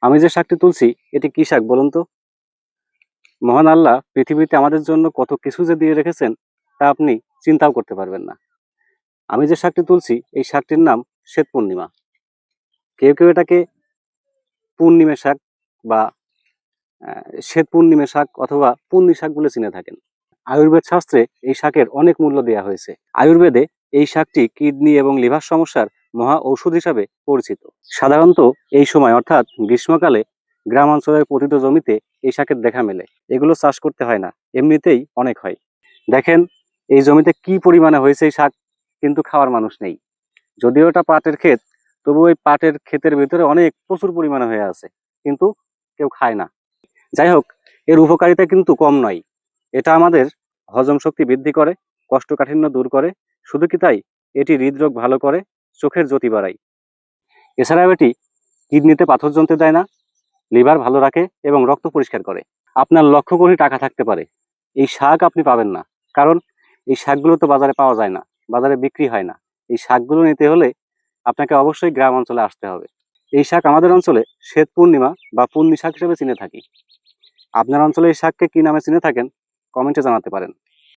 আমি যে শাকটি তুলছি এটি কি শাক বলুন তো? মহান আল্লাহ পৃথিবীতে আমাদের জন্য কত কিছু যে দিয়ে রেখেছেন তা আপনি চিন্তাও করতে পারবেন না। আমি যে শাকটি তুলছি এই শাকটির নাম শ্বেত পূর্ণিমা। কেউ কেউ এটাকে পূর্ণিমা শাক বা শ্বেত পূর্ণিমা শাক অথবা পূর্ণি শাক বলে চিনে থাকেন। আয়ুর্বেদ শাস্ত্রে এই শাকের অনেক মূল্য দেওয়া হয়েছে। আয়ুর্বেদে এই শাকটি কিডনি এবং লিভার সমস্যার মহা ঔষধ হিসাবে পরিচিত। সাধারণত এই সময় অর্থাৎ গ্রীষ্মকালে গ্রাম অঞ্চলের পতিত জমিতে এই শাকের দেখা মেলে। এগুলো চাষ করতে হয় না, এমনিতেই অনেক হয়। দেখেন এই জমিতে কি পরিমাণে হয়েছে এই শাক, কিন্তু খাওয়ার মানুষ নেই। যদিও এটা পাটের ক্ষেত, তবু ওই পাটের ক্ষেতের ভিতরে অনেক প্রচুর পরিমাণে হয়ে আছে, কিন্তু কেউ খায় না। যাই হোক, এর উপকারিতা কিন্তু কম নয়। এটা আমাদের হজম শক্তি বৃদ্ধি করে, কোষ্ঠকাঠিন্য দূর করে। শুধু কি তাই, এটি হৃদরোগ ভালো করে, চোখের জ্যোতি বাড়ায়। এছাড়াও এটি কিডনিতে পাথর জমতে দেয় না, লিভার ভালো রাখে এবং রক্ত পরিষ্কার করে। আপনার লক্ষ কোটি টাকা থাকতে পারে, এই শাক আপনি পাবেন না, কারণ এই শাকগুলো তো বাজারে পাওয়া যায় না, বাজারে বিক্রি হয় না। এই শাকগুলো নিতে হলে আপনাকে অবশ্যই গ্রাম অঞ্চলে আসতে হবে। এই শাক আমাদের অঞ্চলে শ্বেত পূর্ণিমা বা পূর্ণি শাক হিসেবে চিনে থাকি। আপনার অঞ্চলে এই শাককে কি নামে চিনে থাকেন, কমেন্টে জানাতে পারেন।